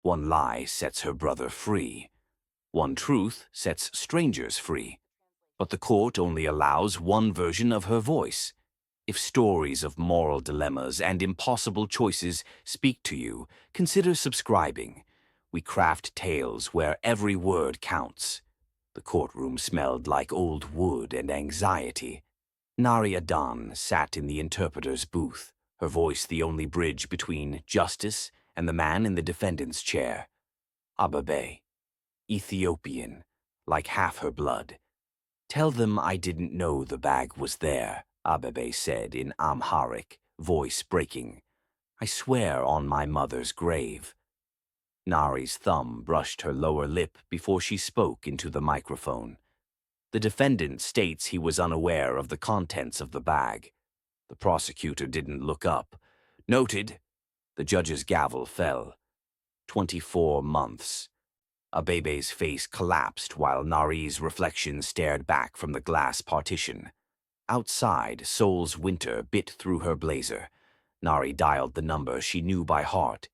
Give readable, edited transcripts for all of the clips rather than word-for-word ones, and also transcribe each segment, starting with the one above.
One lie sets her brother free. One truth sets strangers free. But the court only allows one version of her voice. If stories of moral dilemmas and impossible choices speak to you, consider subscribing. We craft tales where every word counts. The courtroom smelled like old wood and anxiety. Nari Adane sat in the interpreter's booth, her voice the only bridge between justice and the man in the defendant's chair. Ababe, Ethiopian, like half her blood. "Tell them I didn't know the bag was there," Ababe said in Amharic, voice breaking. "I swear on my mother's grave." Nari's thumb brushed her lower lip before she spoke into the microphone. The defendant states he was unaware of the contents of the bag. The prosecutor didn't look up. Noted. The judge's gavel fell. 24 months. Abebe's face collapsed while Nari's reflection stared back from the glass partition. Outside, Seoul's winter bit through her blazer. Nari dialed the number she knew by heart.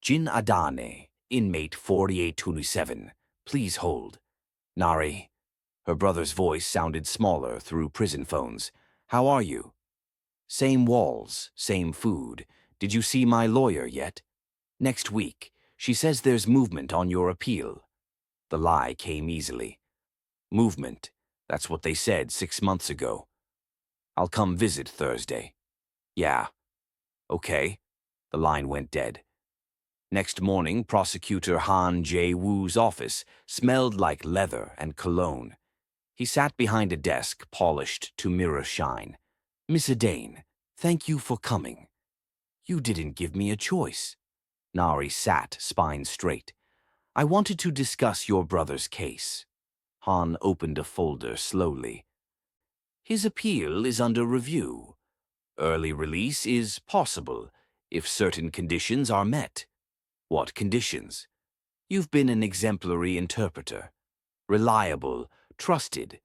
"Jin Adane, inmate 4827. Please hold." "Nari." Her brother's voice sounded smaller through prison phones. "How are you?" "Same walls, same food. Did you see my lawyer yet?" "Next week. She says there's movement on your appeal." The lie came easily. "Movement. That's what they said 6 months ago." "I'll come visit Thursday." "Yeah." "Okay." The line went dead. Next morning, Prosecutor Han Jae-woo's office smelled like leather and cologne. He sat behind a desk polished to mirror shine. "Miss Adane, thank you for coming." "You didn't give me a choice." Nari sat, spine straight. "I wanted to discuss your brother's case." Han opened a folder slowly. "His appeal is under review. Early release is possible if certain conditions are met." "What conditions?" "You've been an exemplary interpreter. Reliable, trusted.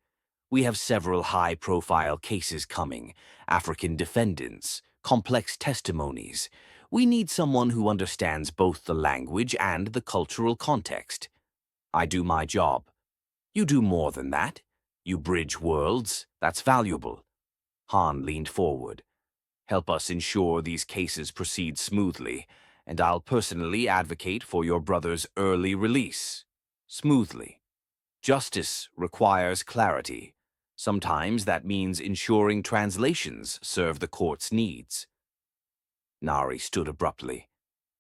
We have several high-profile cases coming, African defendants, complex testimonies. We need someone who understands both the language and the cultural context." "I do my job." "You do more than that. You bridge worlds. That's valuable." Han leaned forward. "Help us ensure these cases proceed smoothly, and I'll personally advocate for your brother's early release." "Smoothly." "Justice requires clarity. Sometimes that means ensuring translations serve the court's needs." Nari stood abruptly.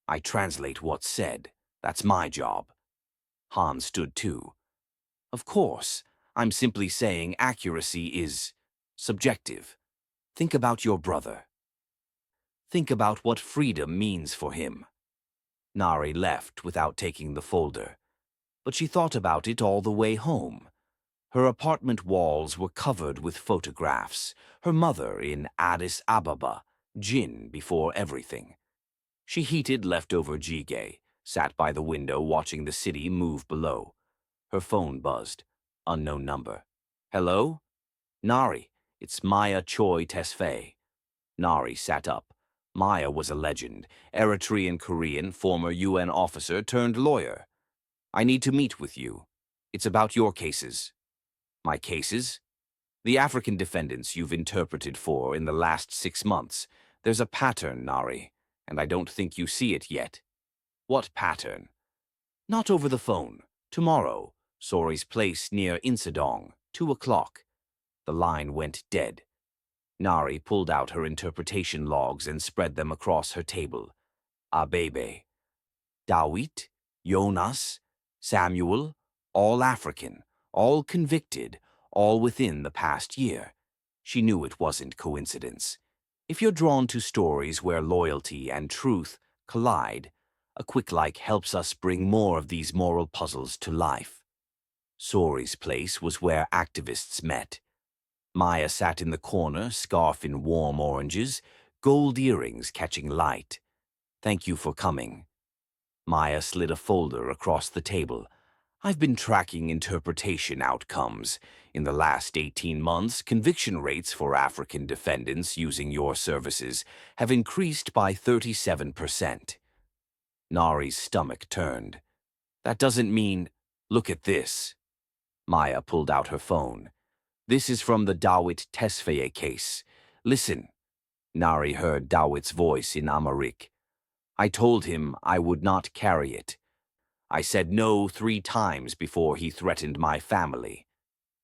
"I translate what's said. That's my job." Han stood too. "Of course, I'm simply saying accuracy is subjective. Think about your brother. Think about what freedom means for him." Nari left without taking the folder, but she thought about it all the way home. Her apartment walls were covered with photographs, her mother in Addis Ababa, Jin before everything. She heated leftover jjigae, sat by the window watching the city move below. Her phone buzzed. Unknown number. "Hello?" "Nari, it's Maya Choi Tesfaye." Nari sat up. Maya was a legend, Eritrean Korean, former UN officer turned lawyer. "I need to meet with you. It's about your cases." "My cases?" "The African defendants you've interpreted for in the last 6 months. There's a pattern, Nari, and I don't think you see it yet." "What pattern?" "Not over the phone. Tomorrow, Sori's place near Insadong, 2 o'clock." The line went dead. Nari pulled out her interpretation logs and spread them across her table. "Abebe. Dawit, Jonas, Samuel, all African, all convicted, all within the past year." She knew it wasn't coincidence. If you're drawn to stories where loyalty and truth collide, a quick like helps us bring more of these moral puzzles to life. Sori's place was where activists met. Maya sat in the corner, scarf in warm oranges, gold earrings catching light. "Thank you for coming." Maya slid a folder across the table. "I've been tracking interpretation outcomes. In the last 18 months, conviction rates for African defendants using your services have increased by 37%. Nari's stomach turned. That doesn't mean, look at this. Maya pulled out her phone. This is from the Dawit Tesfaye case. Listen. Nari heard Dawit's voice in Amharic. I told him I would not carry it. I said no 3 times before he threatened my family.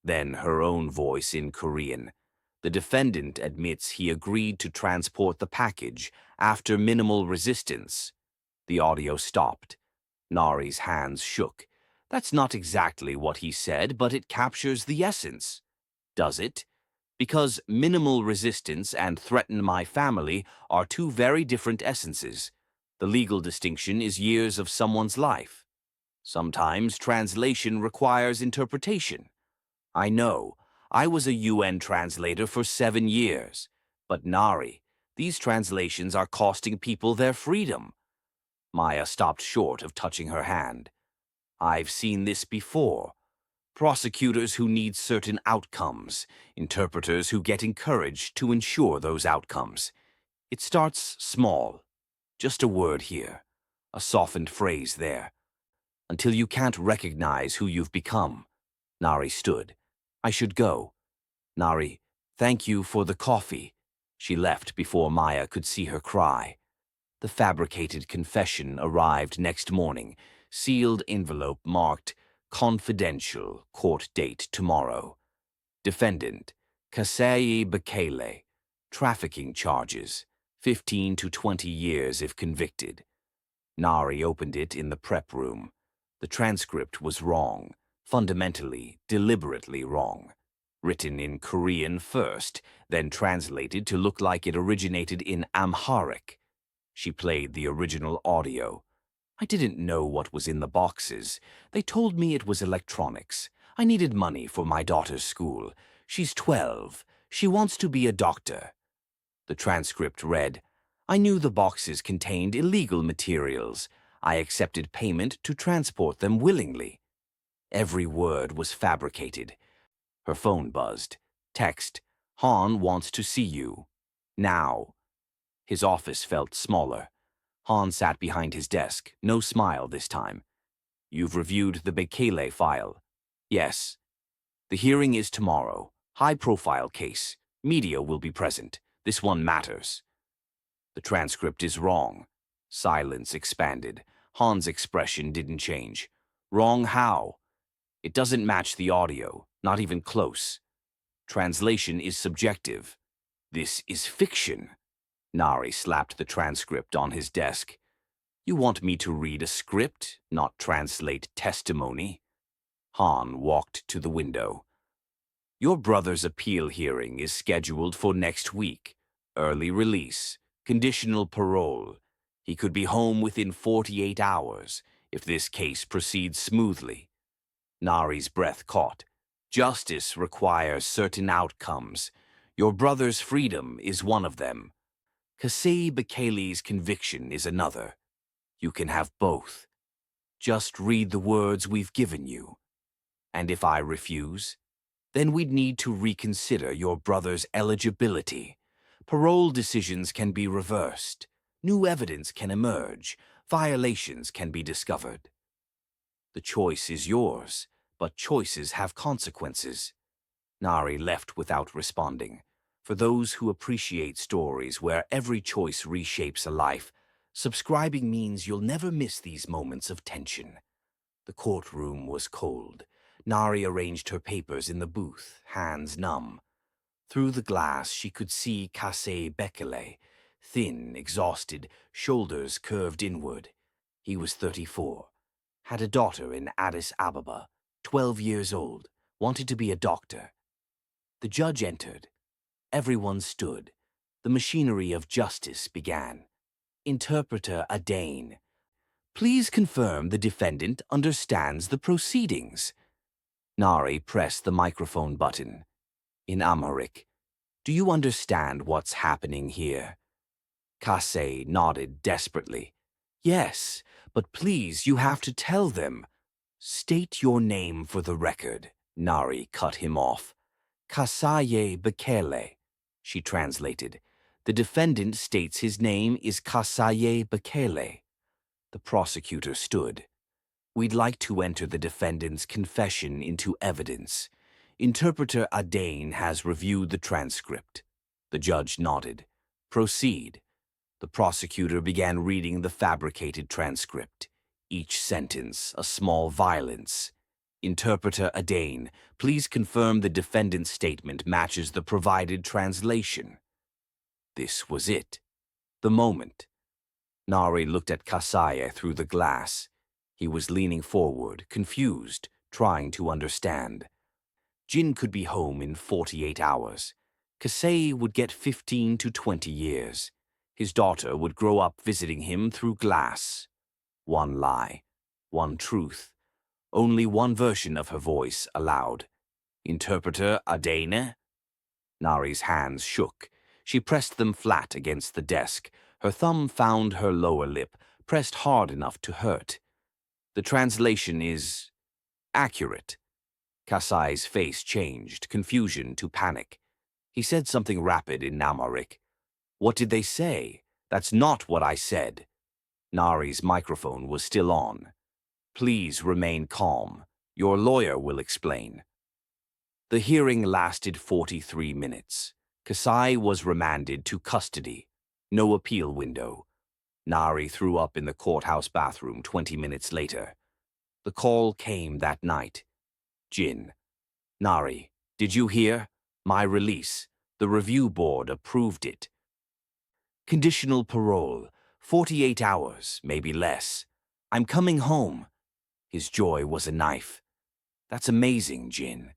Then her own voice in Korean. The defendant admits he agreed to transport the package after minimal resistance. The audio stopped. Nari's hands shook. That's not exactly what he said, but it captures the essence. Does it? Because minimal resistance and threaten my family are 2 very different essences. The legal distinction is years of someone's life. Sometimes translation requires interpretation. I know. I was a UN translator for 7 years. But Nari, these translations are costing people their freedom. Maya stopped short of touching her hand. I've seen this before. Prosecutors who need certain outcomes, interpreters who get encouraged to ensure those outcomes. It starts small. Just a word here, a softened phrase there. Until you can't recognize who you've become. Nari stood. I should go. Nari, thank you for the coffee. She left before Maya could see her cry. The fabricated confession arrived next morning, sealed envelope marked confidential, court date tomorrow. Defendant, Kasai Bekele, trafficking charges, 15 to 20 years if convicted. Nari opened it in the prep room. The transcript was wrong, fundamentally, deliberately wrong. Written in Korean first, then translated to look like it originated in Amharic. She played the original audio. I didn't know what was in the boxes. They told me it was electronics. I needed money for my daughter's school. She's 12. She wants to be a doctor. The transcript read, I knew the boxes contained illegal materials. I accepted payment to transport them willingly. Every word was fabricated. Her phone buzzed. Text, Han wants to see you. Now. His office felt smaller. Han sat behind his desk, no smile this time. You've reviewed the Bekele file. Yes. The hearing is tomorrow. High-profile case. Media will be present. This one matters. The transcript is wrong. Silence expanded. Han's expression didn't change. Wrong how? It doesn't match the audio, not even close. Translation is subjective. This is fiction. Nari slapped the transcript on his desk. You want me to read a script, not translate testimony? Han walked to the window. Your brother's appeal hearing is scheduled for next week. Early release, conditional parole. He could be home within 48 hours if this case proceeds smoothly. Nari's breath caught. Justice requires certain outcomes. Your brother's freedom is one of them. Kasai Bekele's conviction is another. You can have both. Just read the words we've given you. And if I refuse, then we'd need to reconsider your brother's eligibility. Parole decisions can be reversed. New evidence can emerge. Violations can be discovered. The choice is yours, but choices have consequences. Nari left without responding. For those who appreciate stories where every choice reshapes a life, subscribing means you'll never miss these moments of tension. The courtroom was cold. Nari arranged her papers in the booth, hands numb. Through the glass, she could see Kasai Bekele, thin, exhausted, shoulders curved inward. He was 34, had a daughter in Addis Ababa, 12 years old, wanted to be a doctor. The judge entered. Everyone stood. The machinery of justice began. Interpreter Adane. Please confirm the defendant understands the proceedings. Nari pressed the microphone button. In Amharic, do you understand what's happening here? Kasai nodded desperately. Yes, but please, you have to tell them. State your name for the record. Nari cut him off. Kasai Bekele, she translated. The defendant states his name is Kasai Bekele. The prosecutor stood. "We'd like to enter the defendant's confession into evidence. Interpreter Adane has reviewed the transcript." The judge nodded. "Proceed." The prosecutor began reading the fabricated transcript. Each sentence a small violence. "Interpreter Adane, please confirm the defendant's statement matches the provided translation." This was it. The moment. Nari looked at Kasaya through the glass. He was leaning forward, confused, trying to understand. Jin could be home in 48 hours. Kasei would get 15 to 20 years. His daughter would grow up visiting him through glass. One lie, one truth. Only one version of her voice allowed. "Interpreter Adane?" Nari's hands shook. She pressed them flat against the desk. Her thumb found her lower lip, pressed hard enough to hurt. "The translation is accurate." Kasai's face changed, confusion to panic. He said something rapid in Namaric. "What did they say? That's not what I said." Nari's microphone was still on. "Please remain calm. Your lawyer will explain." The hearing lasted 43 minutes. Kasai was remanded to custody. No appeal window. Nari threw up in the courthouse bathroom 20 minutes later. The call came that night. "Jin. Nari, did you hear? My release. The review board approved it. Conditional parole. 48 hours, maybe less. I'm coming home." His joy was a knife. "That's amazing, Jin.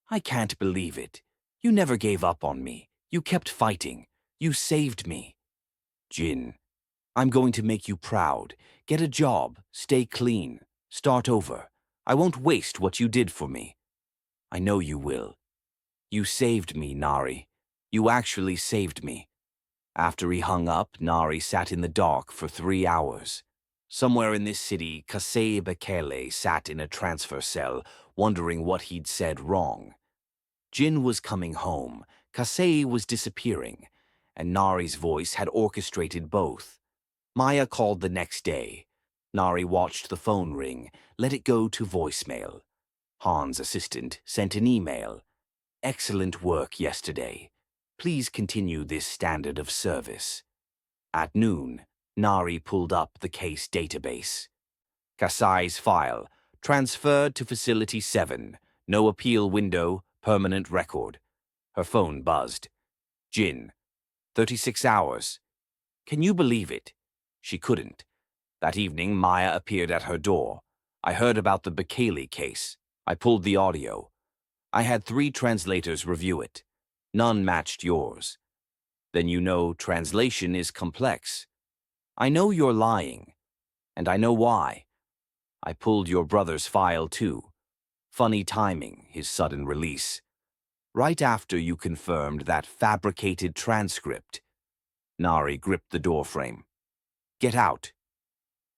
I can't believe it. You never gave up on me. You kept fighting. You saved me." "Jin, I'm going to make you proud. Get a job, stay clean, start over. I won't waste what you did for me." "I know you will. You saved me, Nari. You actually saved me." After he hung up, Nari sat in the dark for 3 hours. Somewhere in this city, Kasei Bekele sat in a transfer cell, wondering what he'd said wrong. Jin was coming home, Kasei was disappearing, and Nari's voice had orchestrated both. Maya called the next day. Nari watched the phone ring, let it go to voicemail. Han's assistant sent an email. "Excellent work yesterday. Please continue this standard of service." At noon, Nari pulled up the case database. Kasai's file, transferred to Facility 7, no appeal window, permanent record. Her phone buzzed. "Jin, 36 hours. Can you believe it?" She couldn't. That evening, Maya appeared at her door. "I heard about the Bekele case. I pulled the audio. I had 3 translators review it. None matched yours. Then you know translation is complex. I know you're lying, and I know why. I pulled your brother's file too. Funny timing, his sudden release. Right after you confirmed that fabricated transcript." Nari gripped the doorframe. "Get out."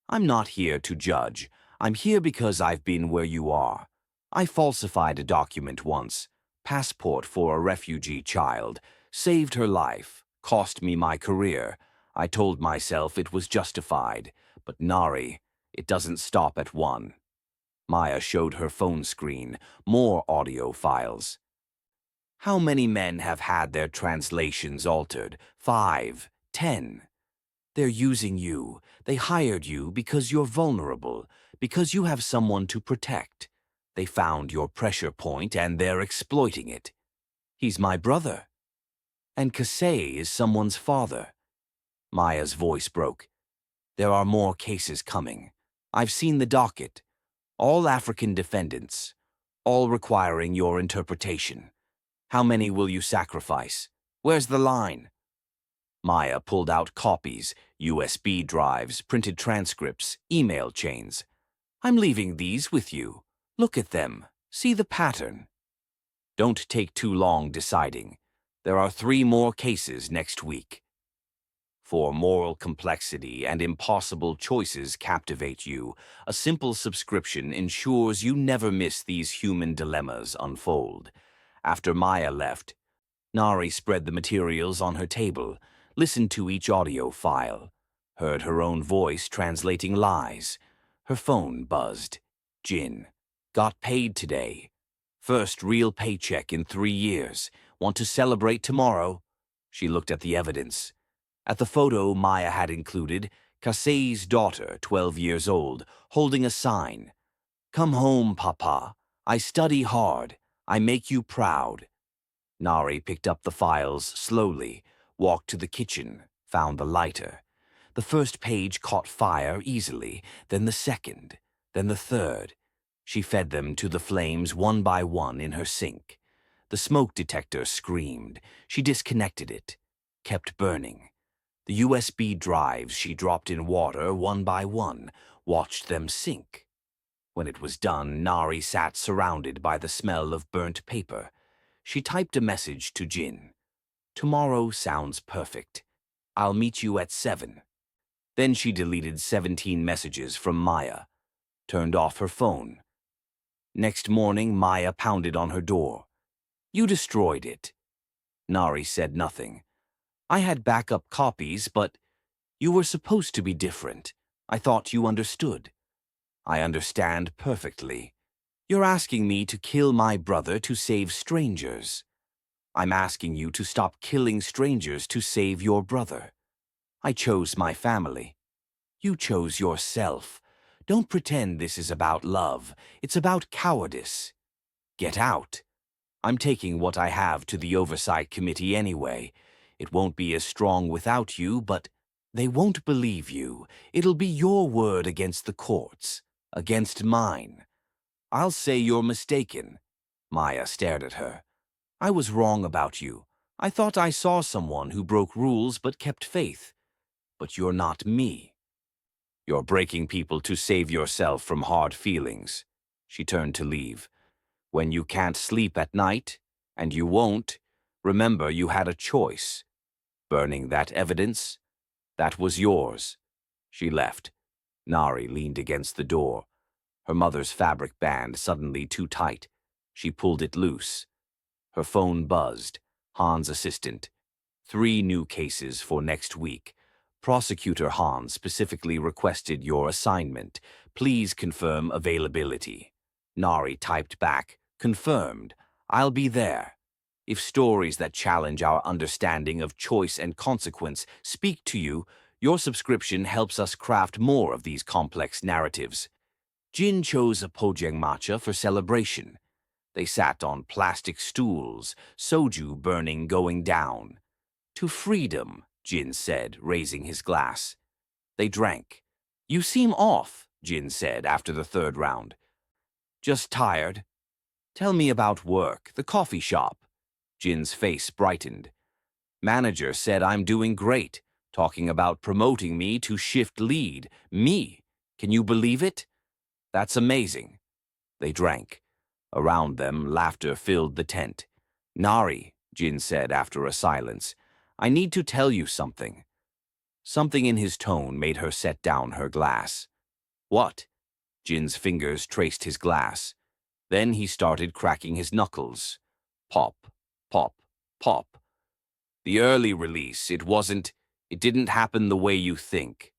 "I'm not here to judge. I'm here because I've been where you are. I falsified a document once, passport for a refugee child, saved her life, cost me my career. I told myself it was justified, but Nari, it doesn't stop at one." Maya showed her phone screen, more audio files. "How many men have had their translations altered? 5, 10. They're using you. They hired you because you're vulnerable, because you have someone to protect. They found your pressure point and they're exploiting it. He's my brother. And Kasei is someone's father." Maya's voice broke. "There are more cases coming. I've seen the docket. All African defendants, all requiring your interpretation. How many will you sacrifice? Where's the line?" Maya pulled out copies, USB drives, printed transcripts, email chains. "I'm leaving these with you. Look at them. See the pattern. Don't take too long deciding. There are 3 more cases next week." For moral complexity and impossible choices captivate you, a simple subscription ensures you never miss these human dilemmas unfold. After Maya left, Nari spread the materials on her table, listened to each audio file. heard her own voice translating lies. Her phone buzzed. Jin. Got paid today. First real paycheck in 3 years. Want to celebrate tomorrow? She looked at the evidence. At the photo Maya had included, Kasei's daughter, 12 years old, holding a sign. Come home, Papa. I study hard. I make you proud. Nari picked up the files slowly, walked to the kitchen, found the lighter. The first page caught fire easily, then the second, then the third. She fed them to the flames one by one in her sink. The smoke detector screamed. She disconnected it, kept burning. The USB drives she dropped in water one by one, watched them sink. When it was done, Nari sat surrounded by the smell of burnt paper. She typed a message to Jin. Tomorrow sounds perfect. I'll meet you at 7. Then she deleted 17 messages from Maya, turned off her phone. Next morning, Maya pounded on her door. You destroyed it. Nari said nothing. I had backup copies, but you were supposed to be different. I thought you understood. I understand perfectly. You're asking me to kill my brother to save strangers. I'm asking you to stop killing strangers to save your brother. I chose my family. You chose yourself. Don't pretend this is about love. It's about cowardice. Get out. I'm taking what I have to the Oversight Committee anyway. It won't be as strong without you, but they won't believe you. It'll be your word against the courts, against mine. I'll say you're mistaken. Maya stared at her. I was wrong about you. I thought I saw someone who broke rules but kept faith. But you're not me. You're breaking people to save yourself from hard feelings. She turned to leave. When you can't sleep at night, and you won't, remember you had a choice. Burning that evidence, that was yours. She left. Nari leaned against the door. Her mother's fabric band suddenly too tight. She pulled it loose. Her phone buzzed. Han's assistant. 3 new cases for next week. Prosecutor Han specifically requested your assignment. Please confirm availability. Nari typed back, confirmed. I'll be there. If stories that challenge our understanding of choice and consequence speak to you, your subscription helps us craft more of these complex narratives. Jin chose a pojang matcha for celebration. They sat on plastic stools, soju burning going down. To freedom, Jin said, raising his glass. They drank. You seem off, Jin said after the 3rd round. Just tired. Tell me about work, the coffee shop. Jin's face brightened. Manager said I'm doing great, talking about promoting me to shift lead. Me. Can you believe it? That's amazing. They drank. Around them, laughter filled the tent. Nari, Jin said after a silence, I need to tell you something. Something in his tone made her set down her glass. What? Jin's fingers traced his glass. Then he started cracking his knuckles. Pop, pop, pop. The early release, it didn't happen the way you think.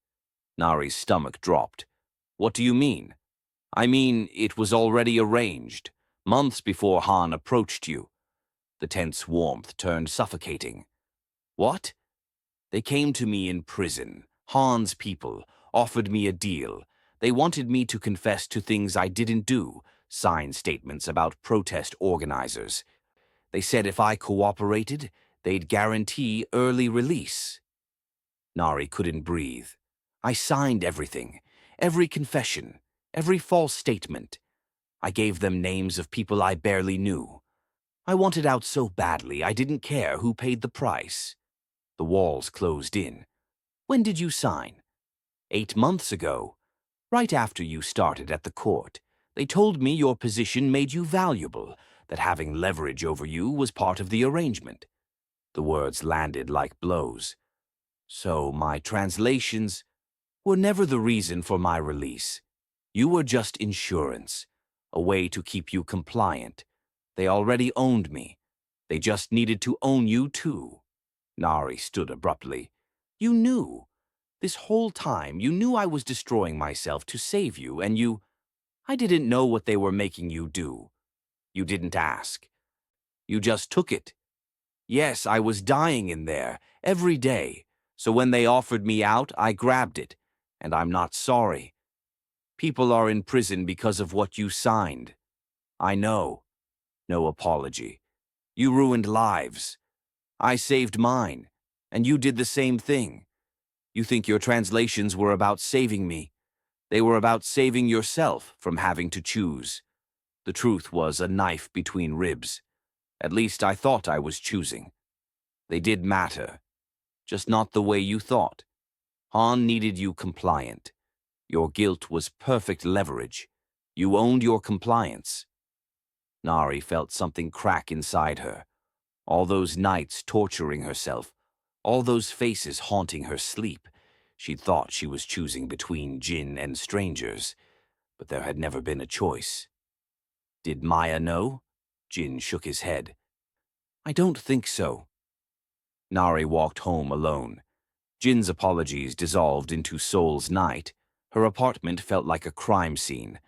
Nari's stomach dropped. What do you mean? I mean, it was already arranged, months before Han approached you. The tense warmth turned suffocating. What? They came to me in prison, Han's people, offered me a deal. They wanted me to confess to things I didn't do, sign statements about protest organizers. They said if I cooperated, they'd guarantee early release. Nari couldn't breathe. I signed everything, every confession, every false statement. I gave them names of people I barely knew. I wanted out so badly I didn't care who paid the price. The walls closed in. When did you sign? 8 months ago. Right after you started at the court. They told me your position made you valuable, that having leverage over you was part of the arrangement. The words landed like blows. So my translations were never the reason for my release. You were just insurance, a way to keep you compliant. They already owned me. They just needed to own you too. Nari stood abruptly. You knew. This whole time, you knew I was destroying myself to save you, and I didn't know what they were making you do. You didn't ask. You just took it. Yes, I was dying in there, every day. So when they offered me out, I grabbed it. And I'm not sorry. People are in prison because of what you signed. I know. No apology. You ruined lives. I saved mine. And you did the same thing. You think your translations were about saving me. They were about saving yourself from having to choose. The truth was a knife between ribs. At least I thought I was choosing. They did matter, just not the way you thought. Han needed you compliant. Your guilt was perfect leverage. You owned your compliance. Nari felt something crack inside her. All those nights torturing herself, all those faces haunting her sleep. She'd thought she was choosing between Jin and strangers, but there had never been a choice. Did Maya know? Jin shook his head. I don't think so. Nari walked home alone. Jin's apologies dissolved into Seoul's night. Her apartment felt like a crime scene.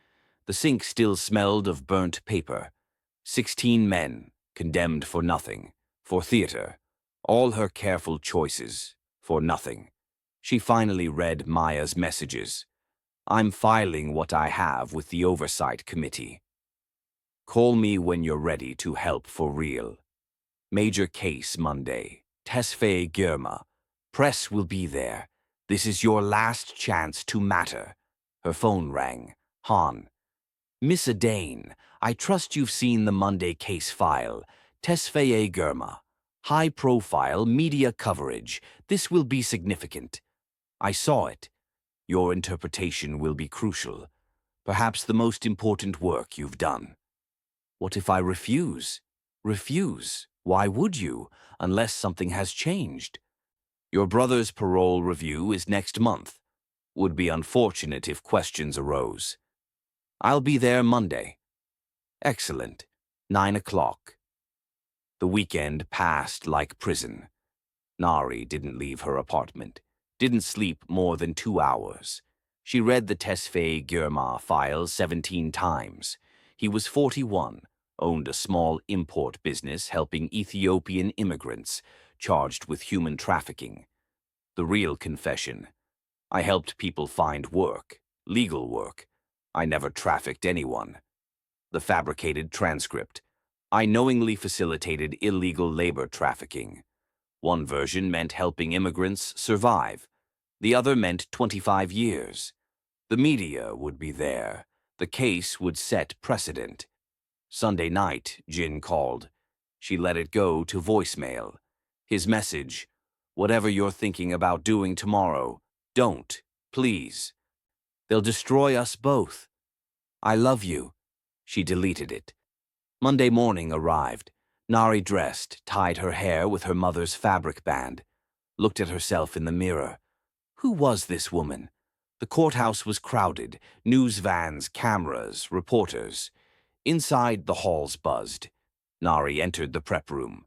The sink still smelled of burnt paper. 16 men, condemned for nothing, for theater. All her careful choices, for nothing. She finally read Maya's messages. I'm filing what I have with the Oversight Committee. Call me when you're ready to help for real. Major case Monday. Tesfaye Girma. Press will be there. This is your last chance to matter. Her phone rang. Han. Miss Adane, I trust you've seen the Monday case file. Tesfaye Girma. High-profile media coverage. This will be significant. I saw it. Your interpretation will be crucial. Perhaps the most important work you've done. What if I refuse? Refuse? Why would you, unless something has changed? Your brother's parole review is next month. Would be unfortunate if questions arose. I'll be there Monday. Excellent. 9 o'clock. The weekend passed like prison. Nari didn't leave her apartment, didn't sleep more than 2 hours. She read the Tesfaye Girma file 17 times. He was 41, owned a small import business helping Ethiopian immigrants, charged with human trafficking. The real confession. I helped people find work, legal work. I never trafficked anyone. The fabricated transcript. I knowingly facilitated illegal labor trafficking. One version meant helping immigrants survive. The other meant 25 years. The media would be there. The case would set precedent. Sunday night, Jin called. She let it go to voicemail. His message, whatever you're thinking about doing tomorrow, don't, please. They'll destroy us both. I love you. She deleted it. Monday morning arrived. Nari dressed, tied her hair with her mother's fabric band, looked at herself in the mirror. Who was this woman? The courthouse was crowded, news vans, cameras, reporters. Inside, the halls buzzed. Nari entered the prep room.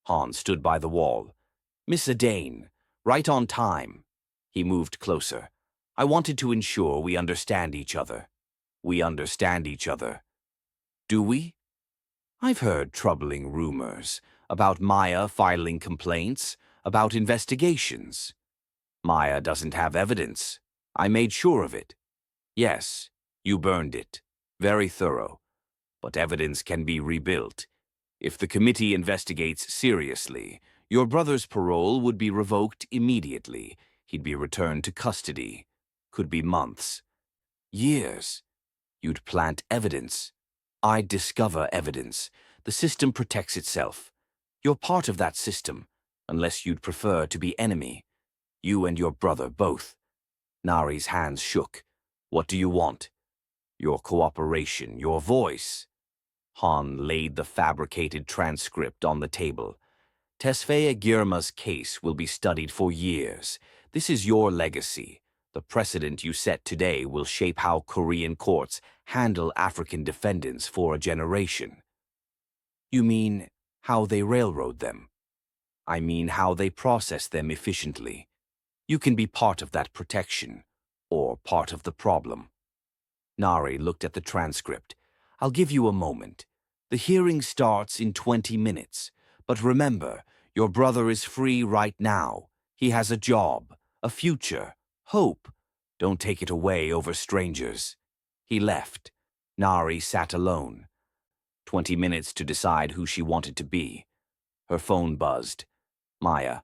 Han stood by the wall. Miss Adane, right on time. He moved closer. I wanted to ensure we understand each other. We understand each other. Do we? I've heard troubling rumors about Maya filing complaints, about investigations. Maya doesn't have evidence. I made sure of it. Yes, you burned it. Very thorough. But evidence can be rebuilt. If the committee investigates seriously, your brother's parole would be revoked immediately. He'd be returned to custody. Could be months. Years. You'd plant evidence. I'd discover evidence. The system protects itself. You're part of that system, unless you'd prefer to be enemy. You and your brother both. Nari's hands shook. What do you want? Your cooperation, your voice. Han laid the fabricated transcript on the table. Tesfaye Girma's case will be studied for years. This is your legacy. The precedent you set today will shape how Korean courts handle African defendants for a generation. You mean how they railroad them? I mean how they process them efficiently. You can be part of that protection, or part of the problem. Nari looked at the transcript. I'll give you a moment. The hearing starts in 20 minutes. But remember, your brother is free right now. He has a job, a future, hope. Don't take it away over strangers. He left. Nari sat alone. 20 minutes to decide who she wanted to be. Her phone buzzed. Maya.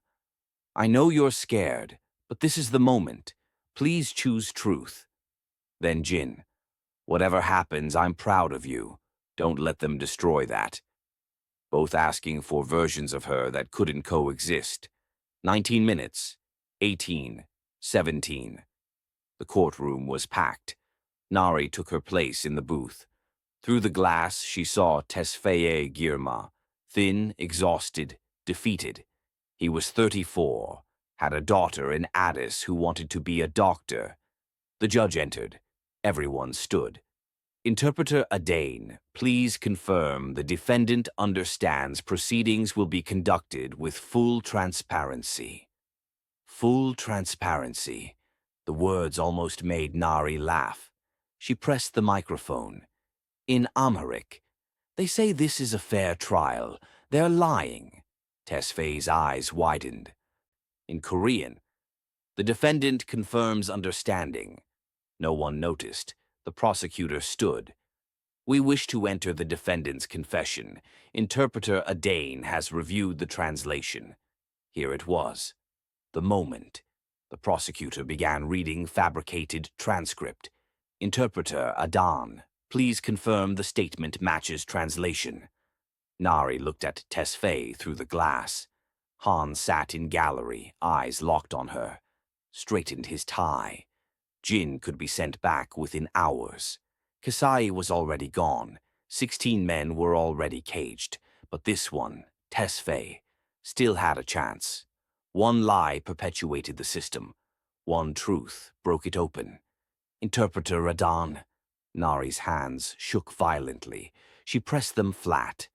I know you're scared, but this is the moment. Please choose truth. Then Jin. Whatever happens, I'm proud of you. Don't let them destroy that. Both asking for versions of her that couldn't coexist. 19 minutes. 18. 17. The courtroom was packed. Nari took her place in the booth. Through the glass, she saw Tesfaye Girma, thin, exhausted, defeated. He was 34, had a daughter in Addis who wanted to be a doctor. The judge entered. Everyone stood. Interpreter Adane, please confirm the defendant understands proceedings will be conducted with full transparency. Full transparency. The words almost made Nari laugh. She pressed the microphone. In Amharic, they say this is a fair trial. They're lying. Tesfaye's eyes widened. In Korean, the defendant confirms understanding. No one noticed. The prosecutor stood. We wish to enter the defendant's confession. Interpreter Adane has reviewed the translation. Here it was. The moment. The prosecutor began reading fabricated transcript. Interpreter Adane, please confirm the statement matches translation. Nari looked at Tesfaye through the glass. Han sat in gallery, eyes locked on her. Straightened his tie. Jin could be sent back within hours. Kasai was already gone. 16 men were already caged. But this one, Tesfaye, still had a chance. One lie perpetuated the system. One truth broke it open. Interpreter Adane. Nari's hands shook violently. She pressed them flat.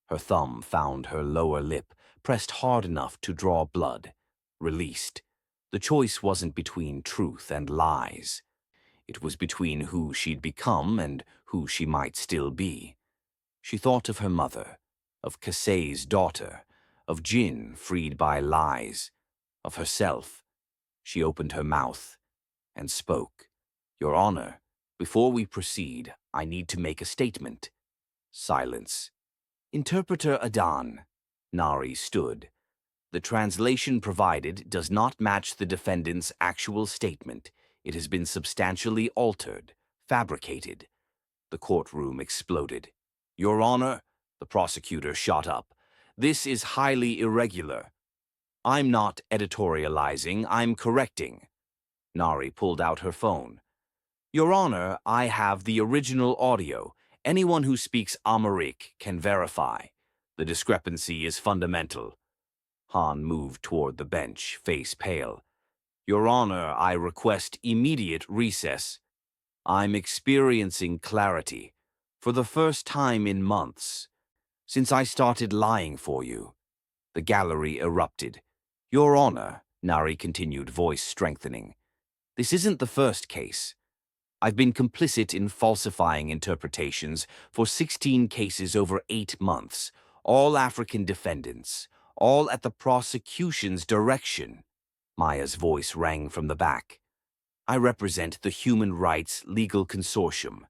Her thumb found her lower lip, pressed hard enough to draw blood. Released. The choice wasn't between truth and lies. It was between who she'd become and who she might still be. She thought of her mother, of Kasei's daughter, of Jin freed by lies, of herself. She opened her mouth and spoke. Your Honor, before we proceed, I need to make a statement. Silence. Interpreter Adane. Nari stood. The translation provided does not match the defendant's actual statement. It has been substantially altered, fabricated. The courtroom exploded. Your Honor, the prosecutor shot up. This is highly irregular. I'm not editorializing, I'm correcting. Nari pulled out her phone. Your Honor, I have the original audio. Anyone who speaks Amharic can verify. The discrepancy is fundamental. Han moved toward the bench, face pale. Your Honor, I request immediate recess. I'm experiencing clarity, for the first time in months, since I started lying for you. The gallery erupted. Your Honor, Nari continued, voice strengthening. This isn't the first case. I've been complicit in falsifying interpretations for 16 cases over 8 months, all African defendants, all at the prosecution's direction. Maya's voice rang from the back. I represent the Human Rights Legal Consortium.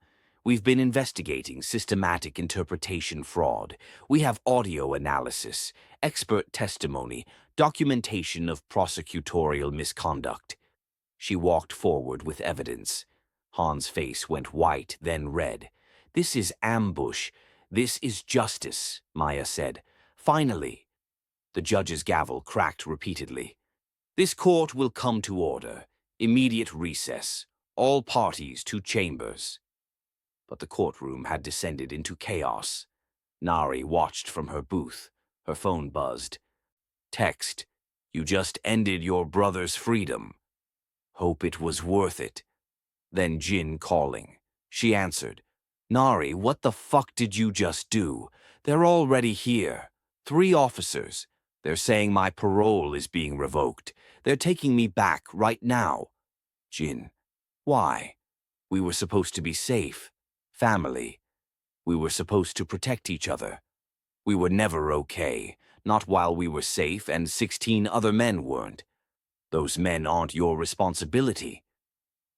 We've been investigating systematic interpretation fraud. We have audio analysis, expert testimony, documentation of prosecutorial misconduct. She walked forward with evidence. Han's face went white, then red. This is ambush. This is justice, Maya said. Finally. The judge's gavel cracked repeatedly. This court will come to order. Immediate recess. All parties to chambers. But the courtroom had descended into chaos. Nari watched from her booth. Her phone buzzed. Text. You just ended your brother's freedom. Hope it was worth it. Then Jin calling. She answered. Nari, what the fuck did you just do? They're already here. 3 officers. They're saying my parole is being revoked. They're taking me back right now. Jin, why? We were supposed to be safe. Family. We were supposed to protect each other. We were never okay, not while we were safe and 16 other men weren't. Those men aren't your responsibility.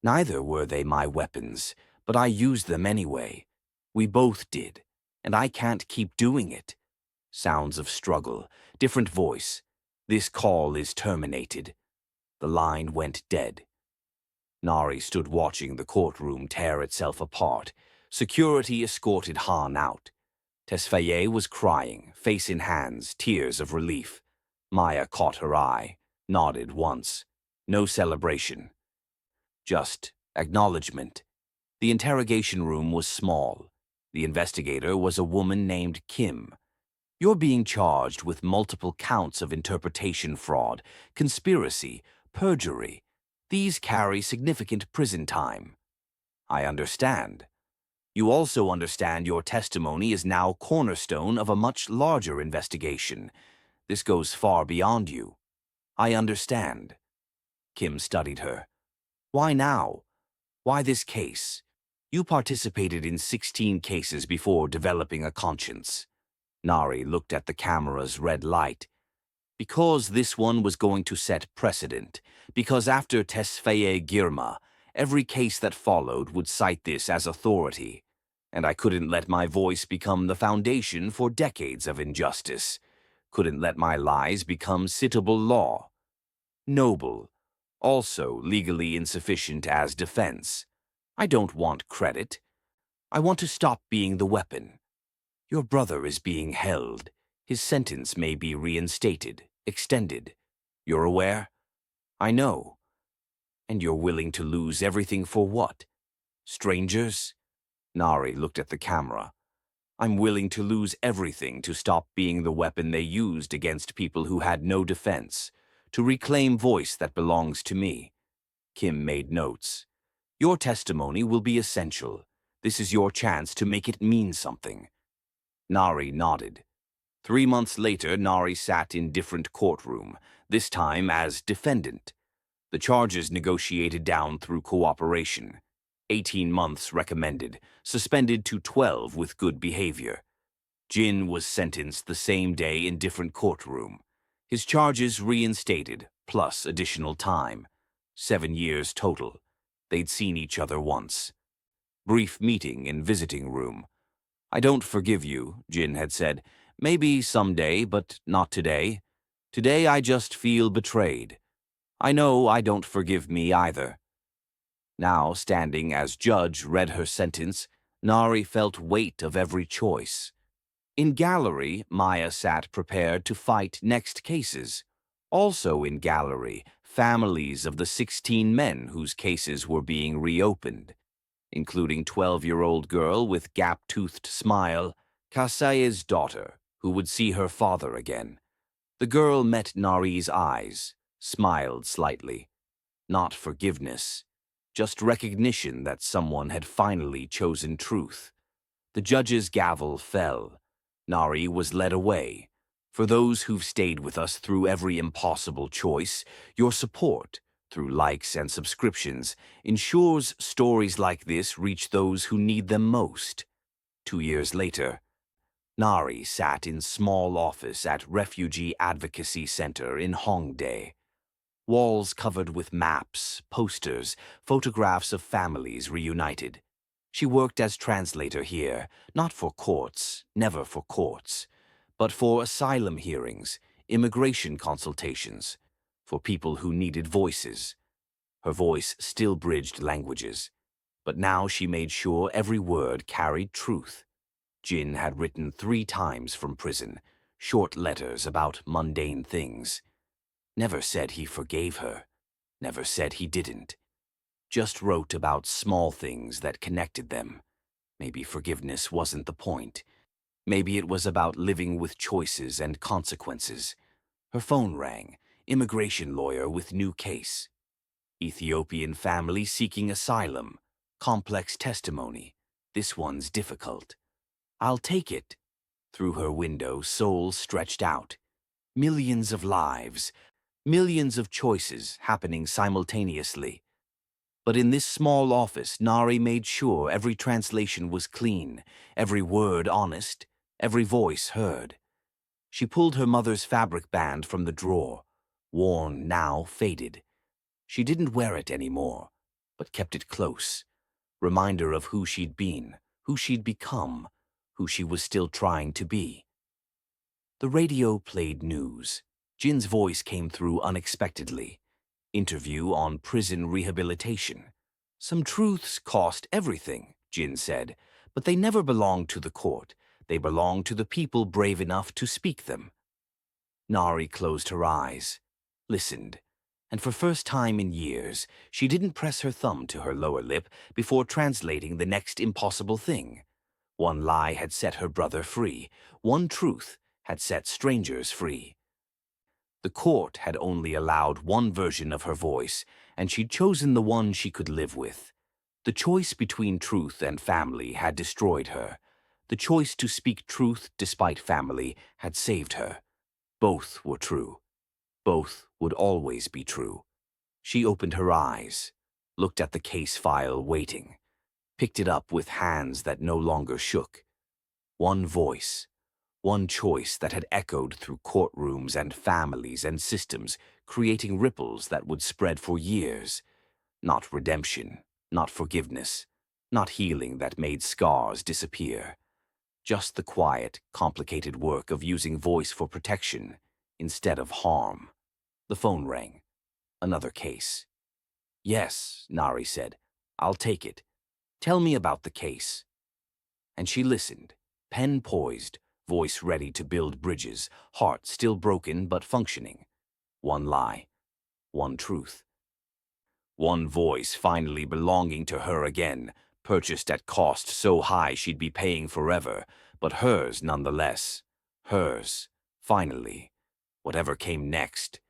Neither were they my weapons, but I used them anyway. We both did, and I can't keep doing it. Sounds of struggle, different voice. This call is terminated. The line went dead. Nari stood watching the courtroom tear itself apart. Security escorted Han out. Tesfaye was crying, face in hands, tears of relief. Maya caught her eye, nodded once. No celebration. Just acknowledgement. The interrogation room was small. The investigator was a woman named Kim. You're being charged with multiple counts of interpretation fraud, conspiracy, perjury. These carry significant prison time. I understand. You also understand your testimony is now cornerstone of a much larger investigation. This goes far beyond you. I understand. Kim studied her. Why now? Why this case? You participated in 16 cases before developing a conscience. Nari looked at the camera's red light. Because this one was going to set precedent. Because after Tesfaye Girma, every case that followed would cite this as authority. And I couldn't let my voice become the foundation for decades of injustice. Couldn't let my lies become citable law. Noble. Also legally insufficient as defense. I don't want credit. I want to stop being the weapon. Your brother is being held. His sentence may be reinstated, extended. You're aware? I know. And you're willing to lose everything for what? Strangers? Nari looked at the camera. I'm willing to lose everything to stop being the weapon they used against people who had no defense, to reclaim voice that belongs to me. Kim made notes. Your testimony will be essential. This is your chance to make it mean something. Nari nodded. 3 months later, Nari sat in different courtroom, this time as defendant. The charges negotiated down through cooperation. 18 months recommended, suspended to 12 with good behavior. Jin was sentenced the same day in different courtroom. His charges reinstated, plus additional time. 7 years total. They'd seen each other once. Brief meeting in visiting room. I don't forgive you, Jin had said. Maybe someday, but not today. Today I just feel betrayed. I know I don't forgive me either. Now, standing as judge read her sentence, Nari felt weight of every choice. In gallery, Maya sat prepared to fight next cases. Also in gallery, families of the 16 men whose cases were being reopened, including 12-year-old girl with gap-toothed smile, Kasaye's daughter, who would see her father again. The girl met Nari's eyes, smiled slightly. Not forgiveness, just recognition that someone had finally chosen truth. The judge's gavel fell. Nari was led away. For those who've stayed with us through every impossible choice, your support, through likes and subscriptions, ensures stories like this reach those who need them most. 2 years later, Nari sat in small office at Refugee Advocacy Center in Hongdae. Walls covered with maps, posters, photographs of families reunited. She worked as translator here, not for courts, never for courts, but for asylum hearings, immigration consultations, for people who needed voices. Her voice still bridged languages, but now she made sure every word carried truth. Jin had written 3 times from prison, short letters about mundane things. Never said he forgave her, never said he didn't. Just wrote about small things that connected them. Maybe forgiveness wasn't the point. Maybe it was about living with choices and consequences. Her phone rang. Immigration lawyer with new case. Ethiopian family seeking asylum. Complex testimony. This one's difficult. I'll take it. Through her window, soul stretched out. Millions of lives, millions of choices happening simultaneously. But in this small office, Nari made sure every translation was clean, every word honest, every voice heard. She pulled her mother's fabric band from the drawer, worn, now faded. She didn't wear it anymore, but kept it close. Reminder of who she'd been, who she'd become, who she was still trying to be. The radio played news. Jin's voice came through unexpectedly. Interview on prison rehabilitation. Some truths cost everything, Jin said, but they never belonged to the court. They belonged to the people brave enough to speak them. Nari closed her eyes, listened, and for first time in years, she didn't press her thumb to her lower lip before translating the next impossible thing. One lie had set her brother free. One truth had set strangers free. The court had only allowed one version of her voice, and she'd chosen the one she could live with. The choice between truth and family had destroyed her. The choice to speak truth despite family had saved her. Both were true. Both would always be true. She opened her eyes, looked at the case file waiting, picked it up with hands that no longer shook. One voice, one choice that had echoed through courtrooms and families and systems, creating ripples that would spread for years. Not redemption, not forgiveness, not healing that made scars disappear. Just the quiet, complicated work of using voice for protection instead of harm. The phone rang. Another case. "Yes," Nari said. "I'll take it. Tell me about the case." And she listened, pen poised, voice ready to build bridges, heart still broken but functioning. One lie, one truth. One voice finally belonging to her again, purchased at cost so high she'd be paying forever, but hers nonetheless. Hers, finally. Whatever came next,